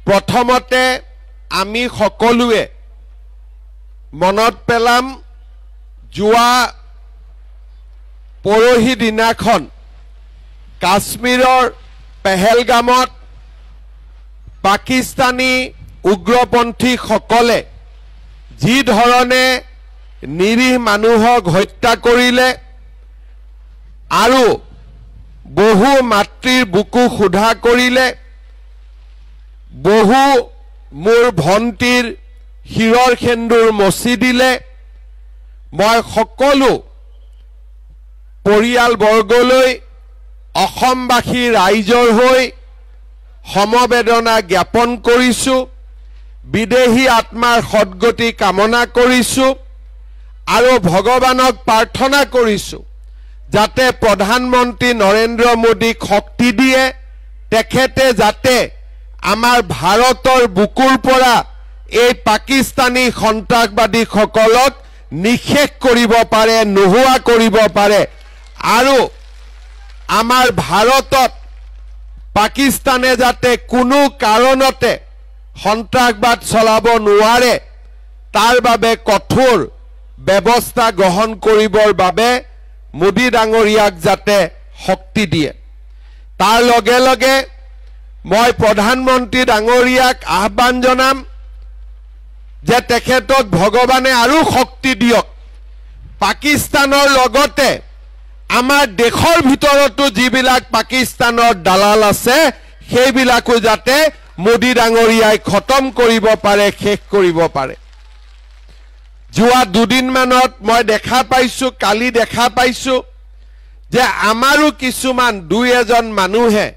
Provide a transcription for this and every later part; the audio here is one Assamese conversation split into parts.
প্ৰথমতে আমি সকলোৱে মনত পেলাম যোৱা পৰহি দিনাখন কাশ্মীৰৰ পেহেলগামত পাকিস্তানী উগ্ৰপন্থী সকলে যি ধৰণে নিৰীহ মানুহক হত্যা কৰিলে আৰু বহু মাতৃৰ বুকু ক্ষুধা কৰিলে বহু মোৰ ভণ্টিৰ শিৰৰ সেন্দুৰ মচি দিলে মই সকলো পৰিয়ালবৰ্গলৈ অসমবাসী ৰাইজৰ হৈ সমবেদনা জ্ঞাপন কৰিছো বিদেহী আত্মাৰ সদ্গতি কামনা কৰিছো আৰু ভগৱানক প্ৰাৰ্থনা কৰিছো যাতে প্ৰধানমন্ত্ৰী নৰেন্দ্ৰ মোদীক শক্তি দিয়ে তেখেতে যাতে আমাৰ ভাৰতৰ বুকুৰ পৰা এই পাকিস্তানী সন্ত্ৰাসবাদীসকলক নিশেষ কৰিব পাৰে নোহোৱা কৰিব পাৰে আৰু আমাৰ ভাৰতত পাকিস্তানে যাতে কোনো কাৰণতে সন্ত্ৰাসবাদ চলাব নোৱাৰে তাৰ বাবে কঠোৰ ব্যৱস্থা গ্ৰহণ কৰিবৰ বাবে মোদী ডাঙৰীয়াক যাতে শক্তি দিয়ে তাৰ লগে লগে মই প্ৰধানমন্ত্ৰী ডাঙৰীয়াক আহ্বান জনাম যে তেখেতক ভগৱানে আৰু শক্তি দিয়ক পাকিস্তানৰ লগতে আমাৰ দেশৰ ভিতৰতো যিবিলাক পাকিস্তানৰ দালাল আছে সেইবিলাকো যাতে মোদী ডাঙৰীয়াই খতম কৰিব পাৰে শেষ কৰিব পাৰে যোৱা দুদিনমানত মই দেখা পাইছো কালি দেখা পাইছো যে আমাৰো কিছুমান দুই এজন মানুহে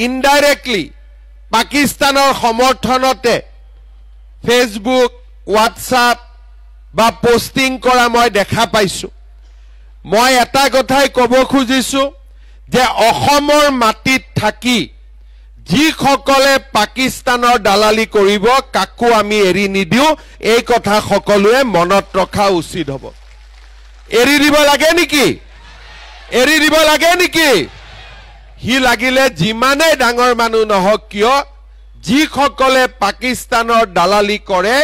ইনডাইৰেক্টলি পাকিস্তানৰ সমৰ্থনতে ফেসবুক হোৱাটছআপ বা পোস্টিং কৰা মই দেখা পাইছো মই এটা কথাই ক'ব খুজিছো যে অসমৰ মাটিত থাকি যিসকলে পাকিস্তানৰ দালালি কৰিব কাকো আমি এৰি নিদিও এই কথা সকলোৱে মনত ৰখা উচিত হ'ব এৰি দিব লাগে নেকি হি লাগিলে যিমানে ডাঙৰ মানুহ নহওক কিয় যিসকলে পাকিস্তানৰ দালালি কৰে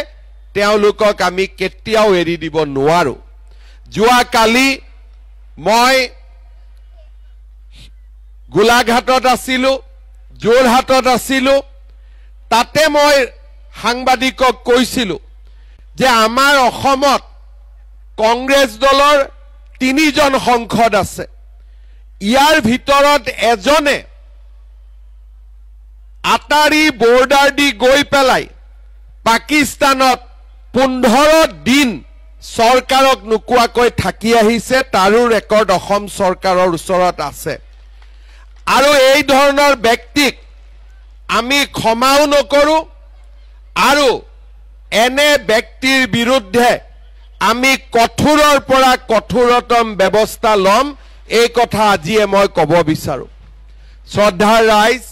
তেওঁলোকক আমি কেতিয়াও এৰি দিব নোৱাৰো যোৱা কালি মই গোলাঘাটত আছিলো যোৰহাটত আছিলো তাতে মই সাংবাদিকক কৈছিলো যে আমাৰ অসমত কংগ্ৰেছ দলৰ 3 জন সংসদ আছে ইয়াৰ ভিতৰত এজনে আটাৰী বৰ্ডাৰ দি গৈ পেলাই পাকিস্তানত 15 দিন চৰকাৰক নুকুৱাকৈ থাকি আহিছে তাৰো ৰেকৰ্ড অসম চৰকাৰৰ ওচৰত আছে আৰু এই ধৰণৰ ব্যক্তিক আমি ক্ষমাও নকৰো আৰু এনে ব্যক্তিৰ বিৰুদ্ধে আমি কঠোৰৰ পৰা কঠোৰতম ব্যৱস্থা লম এই কথা আজিয়ে মই ক'ব বিচাৰো শ্ৰদ্ধাৰ ৰাইজ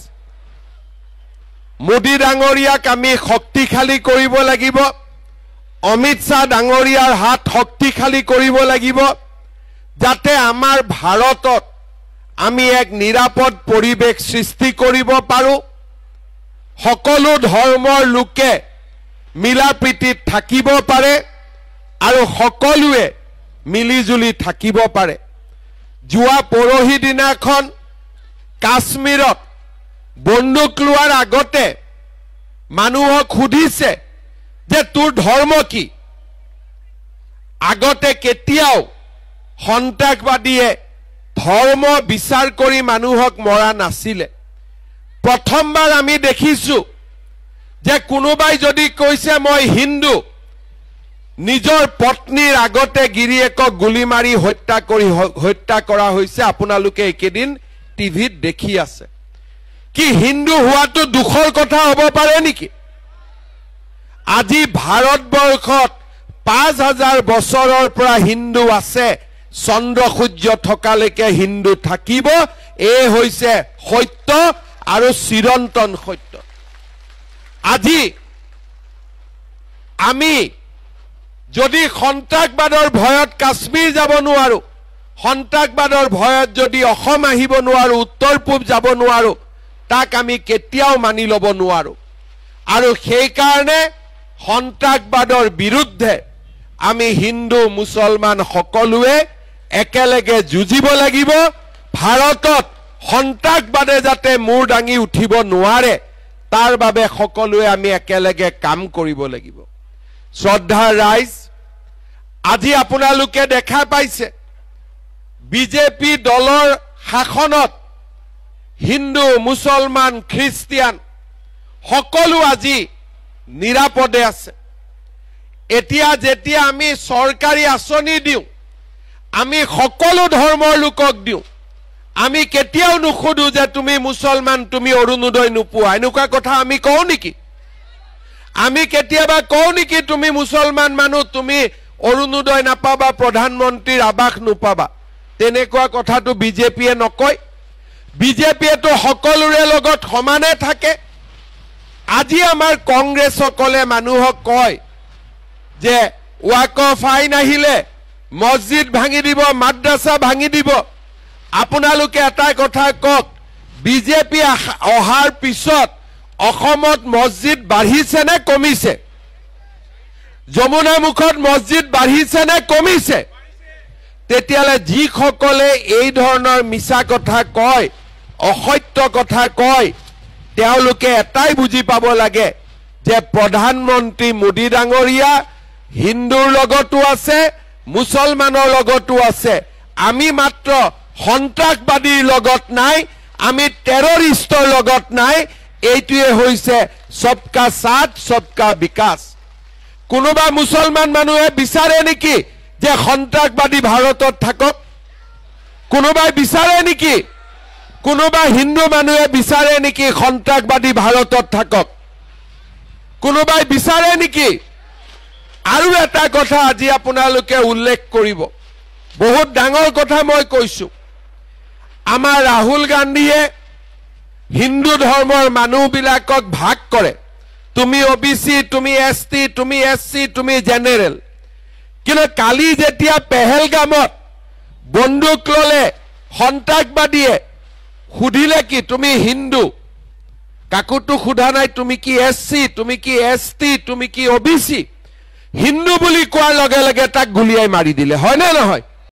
মোদী ডাঙৰীয়াক আমি শক্তিশালী কৰিব লাগিব অমিত শাহ ডাঙৰীয়াৰ হাত শক্তিশালী কৰিব লাগিব যাতে আমাৰ ভাৰতত আমি এক নিৰাপদ পৰিৱেশ সৃষ্টি কৰিব পাৰো সকলো ধৰ্মৰ লোকে মিলাপ্ৰীতিত থাকিব পাৰে আৰু সকলোৱে মিলিজুলি থাকিব পাৰে যোৱা পৰহি দিনাখন কাশ্মীৰত বন্দুক লোৱাৰ আগতে মানুহক সুধিছে যে তোৰ ধৰ্ম কি আগতে কেতিয়াও সন্ত্ৰাসবাদীয়ে ধৰ্ম বিচাৰ কৰি মানুহক মৰা নাছিলে প্ৰথমবাৰ আমি দেখিছো যে কোনোবাই যদি কৈছে মই হিন্দু নিজৰ পত্নীৰ আগতে গিৰিয়েকক গুলি মাৰি হত্যা কৰা হৈছে আপোনালোকে একেদিন টিভিত দেখি আছে কি হিন্দু হোৱাটো দুখৰ কথা হ'ব পাৰে নেকি আজি ভাৰতবৰ্ষত 5000 বছৰৰ পৰা হিন্দু আছে চন্দ্ৰ সূৰ্য থকালৈকে হিন্দু থাকিব এই হৈছে সত্য আৰু চিৰন্তন সত্য আজি আমি যদি সন্ত্ৰাসবাদৰ ভয়ত কাশ্মীৰ যাব নোৱাৰো সন্ত্ৰাসবাদৰ ভয়ত যদি অসম আহিব নোৱাৰো উত্তৰ পূব যাব নোৱাৰো তাক আমি কেতিয়াও মানি ল'ব নোৱাৰো আৰু সেই কাৰণে সন্ত্ৰাসবাদৰ বিৰুদ্ধে আমি হিন্দু মুছলমান সকলোৱে একেলগে যুঁজিব লাগিব ভাৰতত সন্ত্ৰাসবাদে যাতে মূৰ দাঙি উঠিব নোৱাৰে তাৰ বাবে সকলোৱে আমি একেলগে কাম কৰিব লাগিব শ্ৰদ্ধাৰ ৰাইজ আজি আপোনালোকে দেখা পাইছে বিজেপি দলৰ শাসনত হিন্দু মুছলমান খ্ৰীষ্টিয়ান সকলো আজি নিৰাপদে আছে এতিয়া যেতিয়া আমি চৰকাৰী আঁচনি দিওঁ আমি সকলো ধৰ্মৰ লোকক দিওঁ আমি কেতিয়াও নুখুদো যে তুমি মুছলমান তুমি অৰুণোদয় নোপোৱা এনেকুৱা কথা আমি কওঁ নেকি আমি কেতিয়াবা কওঁ নেকি তুমি মুছলমান মানুহ তুমি অৰুণোদয় নাপাবা প্ৰধানমন্ত্ৰীৰ আবাস নোপাবা তেনেকুৱা কথাটো বিজেপিয়ে নকয় বিজেপিয়ে তো সকলোৰে লগত সমানে থাকে আজি আমাৰ কংগ্ৰেছসকলে মানুহক কয় যে ওয়াকফ আইন আহিলে মছজিদ ভাঙি দিব মাদ্ৰাসা ভাঙি দিব আপোনালোকে এটা কথা কক বিজেপি অহাৰ পিছত অসমত মছজিদ বাঢ়িছে নে কমিছে যমুনা মুখত মছজিদ বাঢ়িছে নে কমিছে তেতিয়ালে যিসকলে এই ধৰণৰ মিছা কথা কয় অসত্য কথা কয় তেওঁলোকে এটাই বুজি পাব লাগে যে প্ৰধানমন্ত্ৰী মোদী ডাঙৰীয়া হিন্দুৰ লগতো আছে মুছলমানৰ লগতো আছে আমি মাত্ৰ সন্ত্ৰাসবাদীৰ লগত নাই আমি টেৰৰিষ্টৰ লগত নাই এইটোৱে হৈছে সবকা সাথ সবকা বিকাশ কোনোবা মুছলমান মানুহে বিচাৰে নেকি যে সন্ত্ৰাসবাদী ভাৰতত থাকক কোনোবাই বিচাৰে নেকি কোনোবা হিন্দু মানুহে বিচাৰে নেকি সন্ত্ৰাসবাদী ভাৰতত থাকক কোনোবাই বিচাৰে নেকি আৰু এটা কথা আজি আপোনালোকে উল্লেখ কৰিব বহুত ডাঙৰ কথা মই কৈছো আমাৰ ৰাহুল গান্ধীয়ে হিন্দু ধৰ্মৰ মানুহবিলাকক ভাগ কৰে তুমি ওবিসি তুমি এসটি তুমি এসসি তুমি জেনাৰেল কিন্তু কালি যেতিয়া পেহেলগামত বন্দুক ললে সন্ত্ৰাসবাদীয়ে খুদিলে কি তুমি হিন্দু কাকুটো খুদা নাই তুমি কি এসসি তুমি কি এসটি তুমি কি ওবিসি হিন্দু বুলি কোৱাৰ লগে লগে তাক গুলিয়াই মাৰি দিলে হয় না নহয়